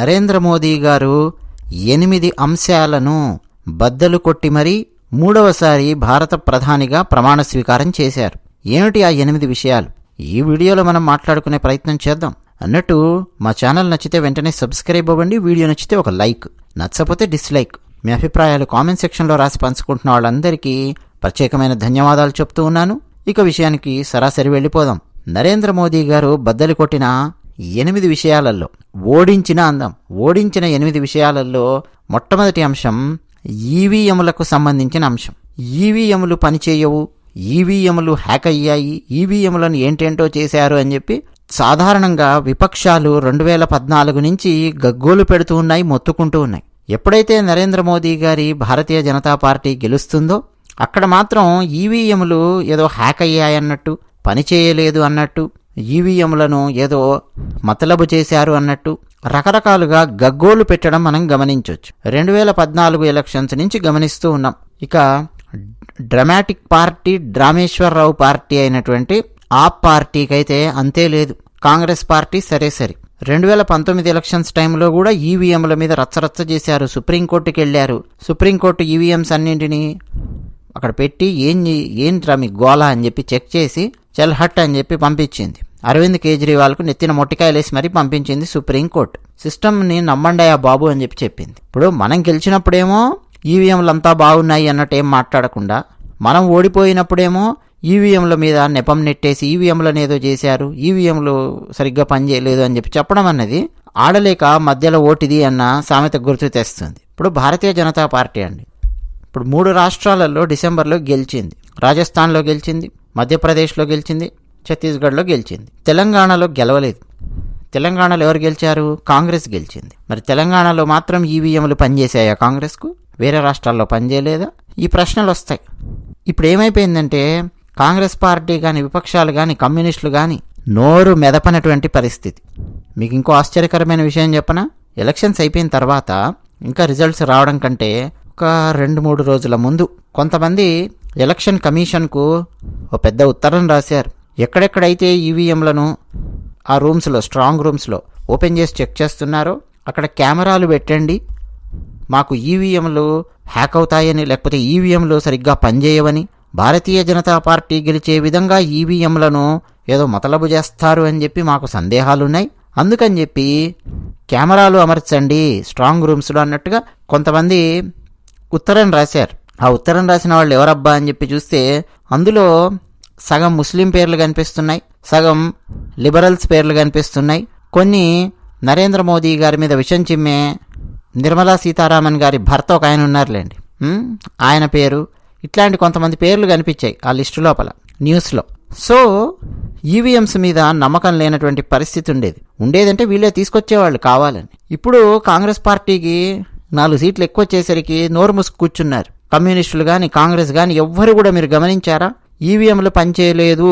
నరేంద్ర మోదీ గారు 8 అంశాలను బద్దలు కొట్టి మరీ 3వసారి భారత ప్రధానిగా ప్రమాణ స్వీకారం చేశారు. ఏమిటి ఆ 8 విషయాలు? ఈ వీడియోలో మనం మాట్లాడుకునే ప్రయత్నం చేద్దాం. అన్నట్టు మా ఛానల్ నచ్చితే వెంటనే సబ్స్క్రైబ్ అవ్వండి. వీడియో నచ్చితే ఒక లైక్, నచ్చకపోతే డిస్లైక్. మీ అభిప్రాయాలు కామెంట్ సెక్షన్లో రాసి పంచుకుంటున్న వాళ్ళందరికీ ప్రత్యేకమైన ధన్యవాదాలు చెప్తూ ఉన్నాను. ఇక విషయానికి సరాసరి వెళ్ళిపోదాం. నరేంద్ర మోదీ గారు బద్దలు కొట్టిన 8 విషయాలలో ఓడించిన 8 విషయాలలో మొట్టమొదటి అంశం ఈవీఎంలకు సంబంధించిన అంశం. ఈవీఎంలు పనిచేయవు, ఈవీఎంలు హ్యాక్ అయ్యాయి, ఈవీఎంలను ఏంటేంటో చేశారు అని చెప్పి సాధారణంగా విపక్షాలు 2014 నుంచి గగ్గోలు పెడుతూ ఉన్నాయి, మొత్తుకుంటూ ఉన్నాయి. ఎప్పుడైతే నరేంద్ర మోదీ గారి భారతీయ జనతా పార్టీ గెలుస్తుందో అక్కడ మాత్రం ఈవీఎంలు ఏదో హ్యాక్ అయ్యాయన్నట్టు, పనిచేయలేదు అన్నట్టు, ఈవీఎంలను ఏదో మతలబు చేశారు అన్నట్టు రకరకాలుగా గగ్గోలు పెట్టడం మనం గమనించవచ్చు. 2014 ఎలక్షన్స్ నుంచి గమనిస్తూ ఉన్నాం. ఇక డ్రామాటిక్ పార్టీ, డ్రామేశ్వరరావు పార్టీ అయినటువంటి ఆ పార్టీకి అయితే అంతే లేదు. కాంగ్రెస్ పార్టీ సరే 2019 ఎలక్షన్స్ టైంలో కూడా ఈవీఎంల మీద రచ్చరచ్చ చేశారు. సుప్రీంకోర్టుకి వెళ్ళారు. సుప్రీంకోర్టు ఈవీఎంస్ అన్నింటినీ అక్కడ పెట్టి ఏంట్రా మీ గోలా అని చెప్పి చెక్ చేసి చల్ హట్ అని చెప్పి పంపించింది. అరవింద్ కేజ్రీవాల్కు నెత్తిన మొట్టికాయలేసి మరీ పంపించింది సుప్రీంకోర్టు. సిస్టమ్ని నమ్మండాయా బాబు అని చెప్పి చెప్పింది. ఇప్పుడు మనం గెలిచినప్పుడేమో ఈవీఎంలు అంతా బాగున్నాయి అన్నట్టు ఏం మాట్లాడకుండా, మనం ఓడిపోయినప్పుడేమో ఈవీఎంల మీద నెపం నెట్టేసి ఈవీఎంలను ఏదో చేశారు, ఈవీఎంలు సరిగ్గా పనిచేయలేదు అని చెప్పి చెప్పడం అన్నది ఆడలేక మధ్యలో ఓటిది అన్న సామెత గుర్తు తెస్తుంది. ఇప్పుడు భారతీయ జనతా పార్టీ అండి, ఇప్పుడు 3 రాష్ట్రాలలో డిసెంబర్లో గెలిచింది. రాజస్థాన్లో గెలిచింది, మధ్యప్రదేశ్లో గెలిచింది, ఛత్తీస్గఢ్లో గెలిచింది. తెలంగాణలో గెలవలేదు. తెలంగాణలో ఎవరు గెలిచారు? కాంగ్రెస్ గెలిచింది. మరి తెలంగాణలో మాత్రం ఈవీఎంలు పనిచేసాయా కాంగ్రెస్కు? వేరే రాష్ట్రాల్లో పనిచేయలేదా? ఈ ప్రశ్నలు వస్తాయి. ఇప్పుడు ఏమైపోయిందంటే కాంగ్రెస్ పార్టీ కానీ, విపక్షాలు కానీ, కమ్యూనిస్టులు కానీ నోరు మెదపనటువంటి పరిస్థితి. మీకు ఇంకో ఆశ్చర్యకరమైన విషయం చెప్పనా? ఎలక్షన్స్ అయిపోయిన తర్వాత ఇంకా రిజల్ట్స్ రావడం కంటే ఒక 2-3 రోజుల ముందు కొంతమంది ఎలక్షన్ కమిషన్కు ఒక పెద్ద ఉత్తరం రాశారు. ఎక్కడెక్కడైతే ఈవీఎంలను ఆ రూమ్స్లో, స్ట్రాంగ్ రూమ్స్లో ఓపెన్ చేసి చెక్ చేస్తున్నారో అక్కడ కెమెరాలు పెట్టండి. మాకు ఈవీఎంలు హ్యాక్ అవుతాయని, లేకపోతే ఈవీఎంలు సరిగ్గా పనిచేయవని, భారతీయ జనతా పార్టీ గెలిచే విధంగా ఈవీఎంలను ఏదో మతలబు చేస్తారు అని చెప్పి మాకు సందేహాలున్నాయి. అందుకని చెప్పి కెమెరాలు అమర్చండి స్ట్రాంగ్ రూమ్స్లో అన్నట్టుగా కొంతమంది ఉత్తరం రాశారు. ఆ ఉత్తరం రాసిన వాళ్ళు ఎవరబ్బా అని చెప్పి చూస్తే అందులో సగం ముస్లిం పేర్లు కనిపిస్తున్నాయి, సగం లిబరల్స్ పేర్లు కనిపిస్తున్నాయి, కొన్ని నరేంద్ర మోదీ గారి మీద విషం చిమ్మే నిర్మలా సీతారామన్ గారి భర్త ఒక ఆయన ఉన్నారులేండి, ఆయన పేరు, ఇట్లాంటి కొంతమంది పేర్లు కనిపించాయి ఆ లిస్టు లోపల న్యూస్లో. సో ఈవీఎంస్ మీద నమ్మకం లేనటువంటి పరిస్థితి ఉండేదంటే వీళ్ళే తీసుకొచ్చేవాళ్ళు కావాలని. ఇప్పుడు కాంగ్రెస్ పార్టీకి 4 సీట్లు ఎక్కువ వచ్చేసరికి నోరు మూసుకు కూర్చున్నారు. కమ్యూనిస్టులు కానీ, కాంగ్రెస్ కానీ ఎవ్వరు కూడా మీరు గమనించారా? ఈవీఎంలు పనిచేయలేదు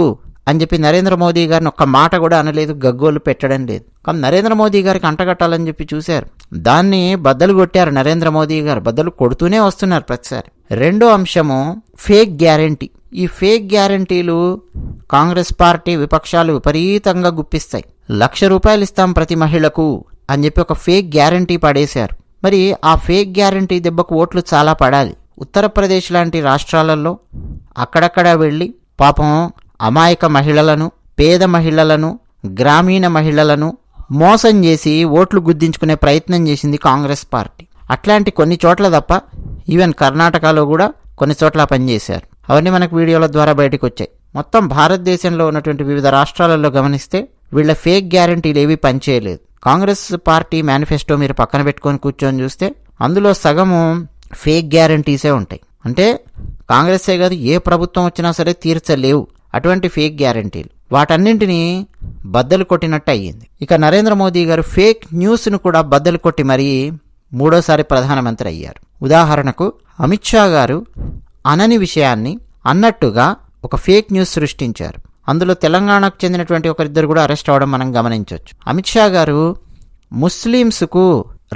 అని చెప్పి నరేంద్ర మోదీ గారిని ఒక్క మాట కూడా అనలేదు, గగ్గోలు పెట్టడం లేదు. కానీ నరేంద్ర మోదీ గారికి అంటగట్టాలని చెప్పి చూశారు. దాన్ని బద్దలు కొట్టారు నరేంద్ర మోదీ గారు. బద్దలు కొడుతూనే వస్తున్నారు ప్రతిసారి. రెండో అంశము ఫేక్ గ్యారంటీ. ఈ ఫేక్ గ్యారంటీలు కాంగ్రెస్ పార్టీ, విపక్షాలు విపరీతంగా గుప్పిస్తాయి. ₹1,00,000 ఇస్తాం ప్రతి మహిళకు అని చెప్పి ఒక ఫేక్ గ్యారంటీ పడేశారు. మరి ఆ ఫేక్ గ్యారంటీ దెబ్బకు ఓట్లు చాలా పడాలి. ఉత్తరప్రదేశ్ లాంటి రాష్ట్రాలలో అక్కడక్కడ వెళ్ళి పాపం అమాయక మహిళలను, పేద మహిళలను, గ్రామీణ మహిళలను మోసం చేసి ఓట్లు గుద్దించుకునే ప్రయత్నం చేసింది కాంగ్రెస్ పార్టీ. అట్లాంటి కొన్ని చోట్ల తప్ప ఈవెన్ కర్ణాటకలో కూడా కొన్ని చోట్ల పనిచేశారు. అవన్నీ మనకు వీడియోల ద్వారా బయటకు వచ్చాయి. మొత్తం భారతదేశంలో ఉన్నటువంటి వివిధ రాష్ట్రాలలో గమనిస్తే వీళ్ళ ఫేక్ గ్యారంటీలు ఏవి పనిచేయలేదు. కాంగ్రెస్ పార్టీ మేనిఫెస్టో మీరు పక్కన పెట్టుకొని కూర్చొని చూస్తే అందులో సగము ఫేక్ గ్యారంటీసే ఉంటాయి. అంటే కాంగ్రెస్సే కాదు, ఏ ప్రభుత్వం వచ్చినా సరే తీర్చలేవు అటువంటి ఫేక్ గ్యారంటీలు. వాటన్నింటినీ బద్దలు కొట్టినట్టు అయ్యింది. ఇక నరేంద్ర మోదీ గారు ఫేక్ న్యూస్ను కూడా బద్దలు కొట్టి మరీ 3వ ప్రధానమంత్రి అయ్యారు. ఉదాహరణకు అమిత్ షా గారు అనని విషయాన్ని అన్నట్టుగా ఒక ఫేక్ న్యూస్ సృష్టించారు. అందులో తెలంగాణకు చెందినటువంటి ఒకరిద్దరు కూడా అరెస్ట్ అవ్వడం మనం గమనించవచ్చు. అమిత్ షా గారు ముస్లింస్కు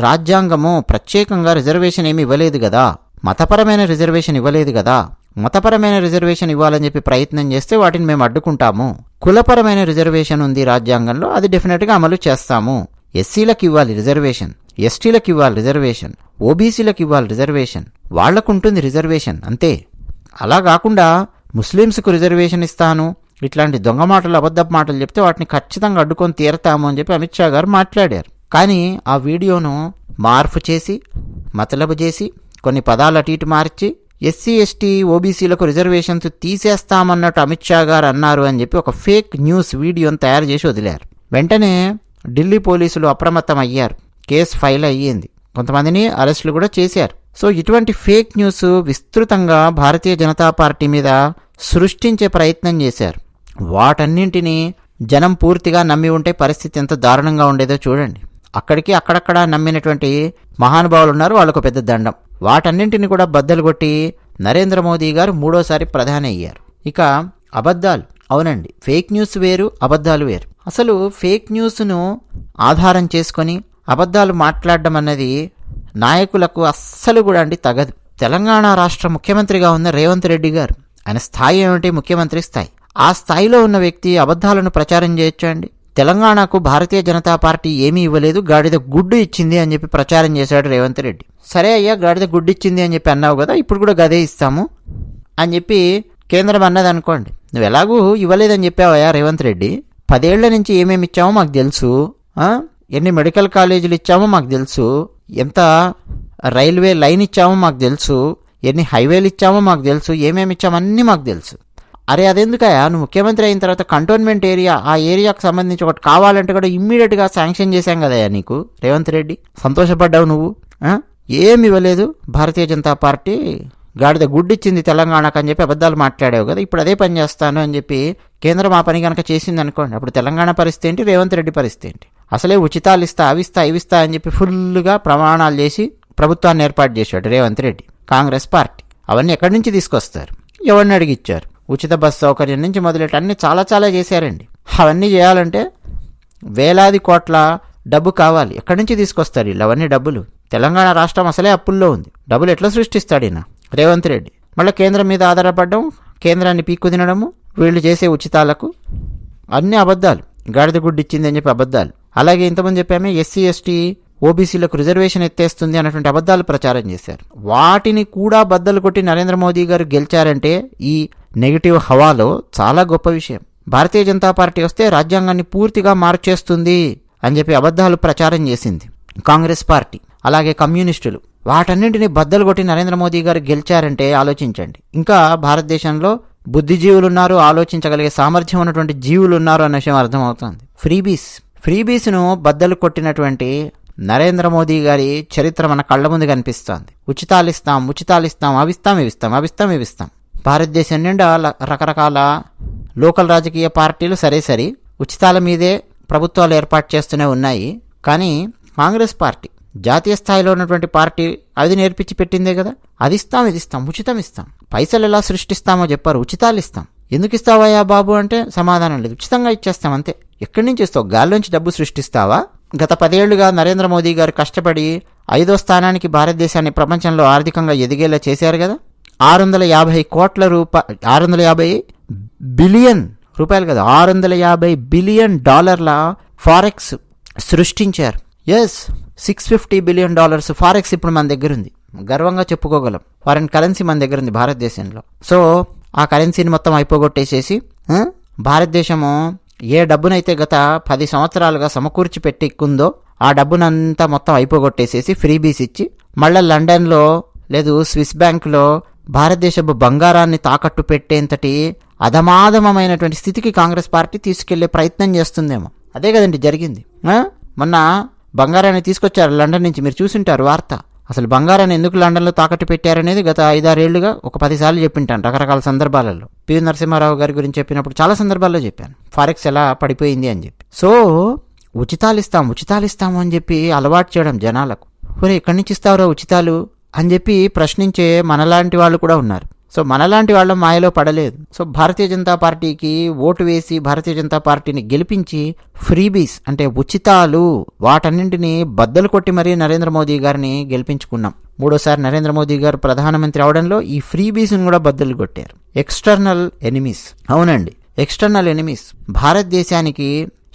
రాజ్యాంగము ప్రత్యేకంగా రిజర్వేషన్ ఏమి ఇవ్వలేదు కదా, మతపరమైన రిజర్వేషన్ ఇవ్వలేదు కదా, మతపరమైన రిజర్వేషన్ ఇవ్వాలని చెప్పి ప్రయత్నం చేస్తే వాటిని మేము అడ్డుకుంటాము, కులపరమైన రిజర్వేషన్ ఉంది రాజ్యాంగంలో, అది డెఫినెట్గా అమలు చేస్తాము, ఎస్సీలకు ఇవ్వాలి రిజర్వేషన్, ఎస్టీలకు ఇవ్వాలి రిజర్వేషన్, ఓబీసీలకు ఇవ్వాలి రిజర్వేషన్, వాళ్లకు ఉంటుంది రిజర్వేషన్ అంతే. అలా కాకుండా ముస్లిమ్స్కు రిజర్వేషన్ ఇస్తాను, ఇట్లాంటి దొంగ మాటలు అబద్ధపు మాటలు చెప్తే వాటిని ఖచ్చితంగా అడ్డుకొని తీరతాము అని చెప్పి అమిత్ షా గారు మాట్లాడారు. కానీ ఆ వీడియోను మార్పు చేసి మతలబు చేసి కొన్ని పదాలు అటు ఇటు మార్చి ఎస్సీ ఎస్టీ ఓబీసీలకు రిజర్వేషన్స్ తీసేస్తామన్నట్టు అమిత్ షా గారు అన్నారు అని చెప్పి ఒక ఫేక్ న్యూస్ వీడియోను తయారు చేసి వదిలారు. వెంటనే ఢిల్లీ పోలీసులు అప్రమత్తం అయ్యారు, కేసు ఫైల్ అయ్యింది, కొంతమందిని అరెస్టులు కూడా చేశారు. సో ఇటువంటి ఫేక్ న్యూస్ విస్తృతంగా భారతీయ జనతా పార్టీ మీద సృష్టించే ప్రయత్నం చేశారు. వాటన్నింటినీ జనం పూర్తిగా నమ్మి ఉంటే పరిస్థితి ఎంత దారుణంగా ఉండేదో చూడండి. అక్కడక్కడ నమ్మినటువంటి మహానుభావులు ఉన్నారు, వాళ్ళకు పెద్ద దండం. వాటన్నింటినీ కూడా బద్దలు కొట్టి నరేంద్ర మోదీ గారు 3వ ప్రధాని అయ్యారు. ఇక అబద్ధాలు, అవునండి, ఫేక్ న్యూస్ వేరు, అబద్ధాలు వేరు. అసలు ఫేక్ న్యూస్ను ఆధారం చేసుకొని అబద్ధాలు మాట్లాడడం అన్నది నాయకులకు అస్సలు కూడా తగదు. తెలంగాణ రాష్ట్ర ముఖ్యమంత్రిగా ఉన్న రేవంత్ రెడ్డి గారు, ఆయన స్థాయి ఏమిటి? ముఖ్యమంత్రి స్థాయి. ఆ స్థాయిలో ఉన్న వ్యక్తి అబద్ధాలను ప్రచారం చేయొచ్చు అండి? తెలంగాణకు భారతీయ జనతా పార్టీ ఏమీ ఇవ్వలేదు, గాడిద గుడ్డు ఇచ్చింది అని చెప్పి ప్రచారం చేశాడు రేవంత్ రెడ్డి. సరే అయ్యా, గాడిద గుడ్డు ఇచ్చింది అని చెప్పి అన్నావు కదా, ఇప్పుడు కూడా గదే ఇస్తాము అని చెప్పి కేంద్రం అన్నది అనుకోండి. నువ్వు ఎలాగూ ఇవ్వలేదని చెప్పావయ్యా రేవంత్ రెడ్డి. 10 ఏళ్ల నుంచి ఏమేమి ఇచ్చామో మాకు తెలుసు, ఎన్ని మెడికల్ కాలేజీలు ఇచ్చామో మాకు తెలుసు, ఎంత రైల్వే లైన్ ఇచ్చామో మాకు తెలుసు, ఎన్ని హైవేలు ఇచ్చామో మాకు తెలుసు, ఏమేమి ఇచ్చామో అన్నీ మాకు తెలుసు. అరే అదెందుకయా, నువ్వు ముఖ్యమంత్రి అయిన తర్వాత కంటోన్మెంట్ ఏరియా, ఆ ఏరియాకు సంబంధించి ఒకటి కావాలంటే కూడా ఇమ్మీడియట్గా శాంక్షన్ చేశాం కదయ్యా నీకు రేవంత్ రెడ్డి. సంతోషపడ్డావు నువ్వు. ఏమి ఇవ్వలేదు భారతీయ జనతా పార్టీ, గాడిద గుడ్డిచ్చింది తెలంగాణకు అని చెప్పి అబద్ధాలు మాట్లాడావు కదా, ఇప్పుడు అదే పని చేస్తాను అని చెప్పి కేంద్రం ఆ పని కనుక చేసింది అనుకోండి, అప్పుడు తెలంగాణ పరిస్థితి ఏంటి, రేవంత్ రెడ్డి పరిస్థితి ఏంటి? అసలే ఉచితాలు ఇస్తా, ఇవిస్తా అని చెప్పి ఫుల్గా ప్రమాణాలు చేసి ప్రభుత్వాన్ని ఏర్పాటు చేశాడు రేవంత్ రెడ్డి, కాంగ్రెస్ పార్టీ. అవన్నీ ఎక్కడి నుంచి తీసుకొస్తారు? ఎవరిని అడిగి ఇచ్చారు? ఉచిత బస్ సౌకర్యం నుంచి మొదలెట్టి అన్ని చాలా చేశారండి. అవన్నీ చేయాలంటే వేలాది కోట్ల డబ్బు కావాలి. ఎక్కడి నుంచి తీసుకొస్తారు వీళ్ళు అవన్నీ డబ్బులు? తెలంగాణ రాష్ట్రం అసలే అప్పుల్లో ఉంది, డబ్బులు ఎట్లా సృష్టిస్తాడు ఈయన రేవంత్ రెడ్డి? మళ్ళీ కేంద్రం మీద ఆధారపడడం, కేంద్రాన్ని పీక్కు తినడము, వీళ్ళు చేసే ఉచితాలకు అన్ని అబద్ధాలు. గాడిద గుడ్డిచ్చింది అని చెప్పి అబద్ధాలు. అలాగే ఇంతమంది చెప్పామే ఎస్సీ ఎస్టీ ఓబీసీలకు రిజర్వేషన్ ఎత్తేస్తుంది అన్నటువంటి అబద్ధాలు ప్రచారం చేశారు. వాటిని కూడా బద్దలు కొట్టి నరేంద్ర మోదీ గారు గెలిచారంటే ఈ నెగిటివ్ హవాలో చాలా గొప్ప విషయం. భారతీయ జనతా పార్టీ వస్తే రాజ్యాంగాన్ని పూర్తిగా మార్చేస్తుంది అని చెప్పి అబద్ధాలు ప్రచారం చేసింది కాంగ్రెస్ పార్టీ, అలాగే కమ్యూనిస్టులు. వాటన్నింటినీ బద్దలు కొట్టి నరేంద్ర మోదీ గారు గెలిచారంటే ఆలోచించండి. ఇంకా భారతదేశంలో బుద్ధిజీవులు ఉన్నారు, ఆలోచించగలిగే సామర్థ్యం ఉన్నటువంటి జీవులు ఉన్నారు అన్న విషయం అర్థమవుతుంది. ఫ్రీబీస్ను బద్దలు కొట్టినటువంటి నరేంద్ర మోదీ గారి చరిత్ర మన కళ్ల ముందు కనిపిస్తోంది. ఉచితాలు ఇస్తాం, అవిస్తాం. భారతదేశం నిండా రకరకాల లోకల్ రాజకీయ పార్టీలు సరే ఉచితాల మీదే ప్రభుత్వాలు ఏర్పాటు చేస్తూనే ఉన్నాయి. కానీ కాంగ్రెస్ పార్టీ జాతీయ స్థాయిలో ఉన్నటువంటి పార్టీ అది నేర్పించి పెట్టిందే కదా, అది ఇస్తాం, ఇది ఇస్తాం, ఉచితం ఇస్తాం. పైసలు ఎలా సృష్టిస్తామో చెప్పారు, ఉచితాలు ఇస్తాం. ఎందుకు ఇస్తావయ్యా బాబు అంటే సమాధానం లేదు, ఉచితంగా ఇచ్చేస్తాం అంతే. ఎక్కడి నుంచి ఇస్తావు? గాల్లోంచి డబ్బు సృష్టిస్తావా? గత 10 ఏళ్లుగా నరేంద్ర మోదీ గారు కష్టపడి 5వ స్థానానికి భారతదేశాన్ని ప్రపంచంలో ఆర్థికంగా ఎదిగేలా చేశారు కదా. 650 బిలియన్ రూపాయలు కదా, $650 బిలియన్ ఫారెక్స్ సృష్టించారు. ఎస్, $650 బిలియన్ ఫారెక్స్ ఇప్పుడు మన దగ్గర ఉంది, గర్వంగా చెప్పుకోగలం. ఫారెన్ కరెన్సీ మన దగ్గర ఉంది భారతదేశంలో. సో ఆ కరెన్సీని మొత్తం అయిపోగొట్టేసేసి భారతదేశము ఏ డబ్బునైతే గత 10 సంవత్సరాలుగా సమకూర్చి పెట్టుకుందో ఆ డబ్బునంతా మొత్తం అయిపోగొట్టేసేసి ఫ్రీబీస్ ఇచ్చి మళ్ళీ లండన్లో లేదు స్విస్ బ్యాంకులో భారతదేశపు బంగారాన్ని తాకట్టు పెట్టేంతటి అధమాధమైనటువంటి స్థితికి కాంగ్రెస్ పార్టీ తీసుకెళ్లే ప్రయత్నం చేస్తుందేమో. అదే కదండి జరిగింది. మొన్న బంగారాన్ని తీసుకొచ్చారు లండన్ నుంచి, మీరు చూసింటారు వార్త. అసలు బంగారాన్ని ఎందుకు లండన్లో తాకట్టు పెట్టారనేది గత 5-6 ఏళ్లుగా ఒక 10 సార్లు చెప్పింటాను రకరకాల సందర్భాలలో. పివి నరసింహారావు గారి గురించి చెప్పినప్పుడు చాలా సందర్భాల్లో చెప్పాను ఫారెక్స్ ఎలా పడిపోయింది అని చెప్పి. సో ఉచితాలు ఇస్తాము అని చెప్పి అలవాటు చేయడం జనాలకు. ఒరే ఎక్కడి నుంచి ఇస్తావురా ఉచితాలు అని చెప్పి ప్రశ్నించే మనలాంటి వాళ్ళు కూడా ఉన్నారు. సో మనలాంటి వాళ్ళ మాయలో పడలేదు. సో భారతీయ జనతా పార్టీకి ఓటు వేసి భారతీయ జనతా పార్టీని గెలిపించి ఫ్రీబీస్ అంటే ఉచితాలు వాటన్నింటినీ బద్దలు కొట్టి మరీ నరేంద్ర మోదీ గారిని గెలిపించుకున్నాం. 3వసారి నరేంద్ర మోదీ గారు ప్రధానమంత్రి అవడంలో ఈ ఫ్రీబీస్ని కూడా బద్దలు కొట్టారు. ఎక్స్టర్నల్ ఎనిమీస్, అవునండి ఎక్స్టర్నల్ ఎనిమీస్, భారతదేశానికి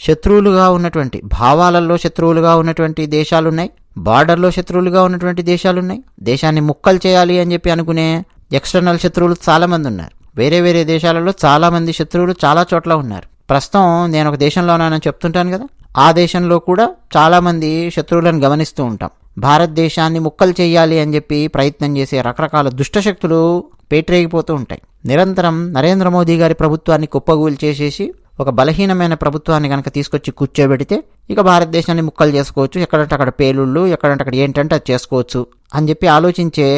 శత్రువులుగా ఉన్నటువంటి, భావాలలో శత్రువులుగా ఉన్నటువంటి దేశాలున్నాయి, బార్డర్లో శత్రువులుగా ఉన్నటువంటి దేశాలున్నాయి. దేశాన్ని ముక్కలు చేయాలి అని చెప్పి అనుకునే ఎక్స్టర్నల్ శత్రువులు చాలామంది ఉన్నారు. వేరే వేరే దేశాలలో చాలామంది శత్రువులు చాలా చోట్ల ఉన్నారు. ప్రస్తుతం నేను ఒక దేశంలో ఉన్నానని చెప్తుంటాను కదా, ఆ దేశంలో కూడా చాలామంది శత్రువులను గమనిస్తూ ఉంటాం. భారతదేశాన్ని ముక్కలు చేయాలి అని చెప్పి ప్రయత్నం చేసే రకరకాల దుష్టశక్తులు పేటరేగిపోతూ ఉంటాయి. నిరంతరం నరేంద్ర మోదీ గారి ప్రభుత్వాన్ని కుప్పగూలు చేసేసి ఒక బలహీనమైన ప్రభుత్వాన్ని కనుక తీసుకొచ్చి కూర్చోబెడితే ఇక భారతదేశాన్ని ముక్కలు చేసుకోవచ్చు, ఎక్కడంటే అక్కడ పేలుళ్ళు, ఎక్కడంటే అక్కడ ఏంటంటే అది చేసుకోవచ్చు అని చెప్పి ఆలోచించే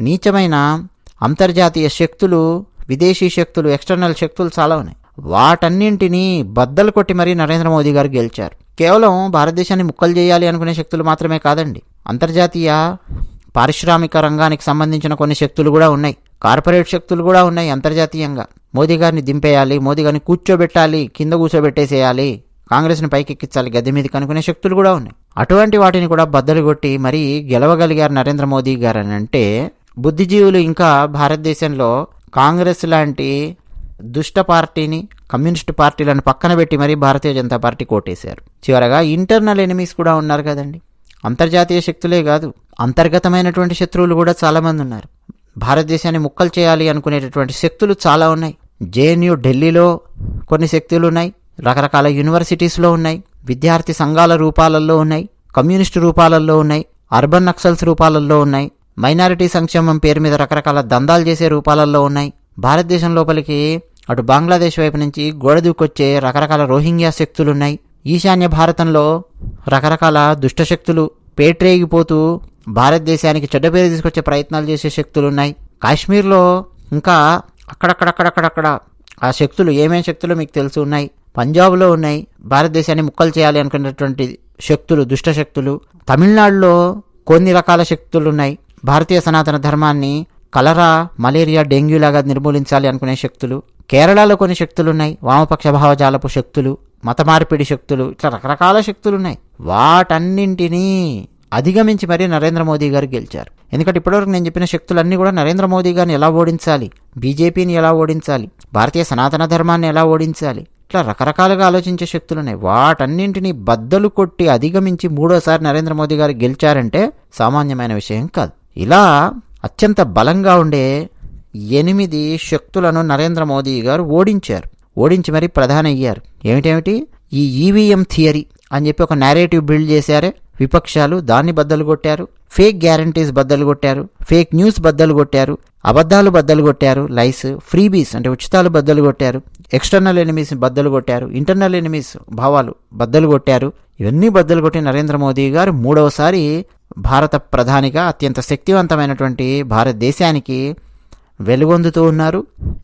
నీచమైన అంతర్జాతీయ శక్తులు, విదేశీ శక్తులు, ఎక్స్టర్నల్ శక్తులు చాలా ఉన్నాయి. వాటన్నింటినీ బద్దలు కొట్టి మరీ నరేంద్ర మోదీ గారు గెలిచారు. కేవలం భారతదేశాన్ని ముక్కలు చేయాలి అనుకునే శక్తులు మాత్రమే కాదండి, అంతర్జాతీయ పారిశ్రామిక రంగానికి సంబంధించిన కొన్ని శక్తులు కూడా ఉన్నాయి, కార్పొరేట్ శక్తులు కూడా ఉన్నాయి. అంతర్జాతీయంగా మోదీ గారిని దింపేయాలి, మోదీ గారిని కూర్చోబెట్టాలి, కింద కూర్చోబెట్టేసేయాలి, కాంగ్రెస్ని పైకెక్కించాలి, గద్దె మీదకి అనుకునే శక్తులు కూడా ఉన్నాయి. అటువంటి వాటిని కూడా బద్దలు కొట్టి మరీ గెలవగలిగారు నరేంద్ర మోదీ గారు అని అంటే, బుద్ధిజీవులు ఇంకా భారతదేశంలో కాంగ్రెస్ లాంటి దుష్ట పార్టీని, కమ్యూనిస్టు పార్టీలను పక్కన పెట్టి మరీ భారతీయ జనతా పార్టీ కోటేశారు. చివరగా ఇంటర్నల్ ఎనిమీస్ కూడా ఉన్నారు కదండి. అంతర్జాతీయ శక్తులే కాదు, అంతర్గతమైనటువంటి శత్రువులు కూడా చాలామంది ఉన్నారు. భారతదేశాన్ని ముక్కలు చేయాలి అనుకునేటటువంటి శక్తులు చాలా ఉన్నాయి. జేఎన్యూ ఢిల్లీలో కొన్ని శక్తులు ఉన్నాయి, రకరకాల యూనివర్సిటీస్లో ఉన్నాయి, విద్యార్థి సంఘాల రూపాలలో ఉన్నాయి, కమ్యూనిస్టు రూపాలలో ఉన్నాయి, అర్బన్ నక్సల్స్ రూపాలలో ఉన్నాయి, మైనారిటీ సంక్షేమం పేరు మీద రకరకాల దందాలు చేసే రూపాలలో ఉన్నాయి. భారతదేశం లోపలికి అటు బంగ్లాదేశ్ వైపు నుంచి గోడ దూకొచ్చే రకరకాల రోహింగ్యా శక్తులున్నాయి. ఈశాన్య భారతంలో రకరకాల దుష్టశక్తులు పేట్రేగిపోతూ భారతదేశానికి చెడ్డ పేరు తీసుకొచ్చే ప్రయత్నాలు చేసే శక్తులున్నాయి. కాశ్మీర్లో ఇంకా అక్కడక్కడ ఆ శక్తులు ఏమేమి శక్తులు మీకు తెలుసు ఉన్నాయి. పంజాబ్లో ఉన్నాయి, భారతదేశాన్ని ముక్కలు చేయాలి అనుకున్నటువంటి శక్తులు, దుష్టశక్తులు. తమిళనాడులో కొన్ని రకాల శక్తులున్నాయి, భారతీయ సనాతన ధర్మాన్ని కలరా, మలేరియా, డెంగ్యూ లాగా నిర్మూలించాలి అనుకునే శక్తులు. కేరళలో కొన్ని శక్తులున్నాయి, వామపక్ష భావజాలపు శక్తులు, మత మార్పిడి శక్తులు, ఇట్లా రకరకాల శక్తులున్నాయి. వాటన్నింటినీ అధిగమించి మరీ నరేంద్ర మోదీ గారు గెలిచారు. ఎందుకంటే ఇప్పటివరకు నేను చెప్పిన శక్తులన్నీ కూడా నరేంద్ర మోదీ గారిని ఎలా ఓడించాలి, బీజేపీని ఎలా ఓడించాలి, భారతీయ సనాతన ధర్మాన్ని ఎలా ఓడించాలి, ఇట్లా రకరకాలుగా ఆలోచించే శక్తులున్నాయి. వాటన్నింటినీ బద్దలు కొట్టి అధిగమించి మూడోసారి నరేంద్ర మోదీ గారు గెలిచారంటే సామాన్యమైన విషయం కాదు. ఇలా అత్యంత బలంగా ఉండే 8 శక్తులను నరేంద్ర మోదీ గారు ఓడించారు. ఓడించి మరీ ప్రధాని అయ్యారు. ఏమిటేమిటి? ఈ ఈవీఎం థియరీ అని చెప్పి ఒక నేరేటివ్ బిల్డ్ చేశారే విపక్షాలు, దాన్ని బద్దలు కొట్టారు. ఫేక్ గ్యారంటీస్ బద్దలు కొట్టారు, ఫేక్ న్యూస్ బద్దలు కొట్టారు, అబద్ధాలు బద్దలు కొట్టారు, లైస్, ఫ్రీబీస్ అంటే ఉచితాలు బద్దలు కొట్టారు, ఎక్స్టర్నల్ ఎనిమీస్ బద్దలు కొట్టారు, ఇంటర్నల్ ఎనిమీస్ భావాలు బద్దలు కొట్టారు. ఇవన్నీ బద్దలు కొట్టి నరేంద్ర మోదీ గారు మూడవసారి భారత ప్రధానిగా అత్యంత శక్తివంతమైనటువంటి భారతదేశానికి వెలుగొందుతూ ఉన్నారు.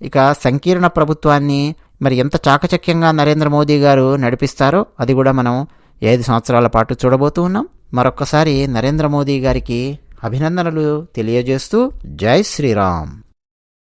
ఇక సంకీర్ణ ప్రభుత్వాన్ని మరి ఎంత చాకచక్యంగా నరేంద్ర మోదీ గారు నడిపిస్తారో అది కూడా మనం 5 సంవత్సరాల పాటు చూడబోతూ ఉన్నాం. మరొక్కసారి నరేంద్ర మోదీ గారికి అభినందనలు తెలియజేస్తూ జై శ్రీరామ్.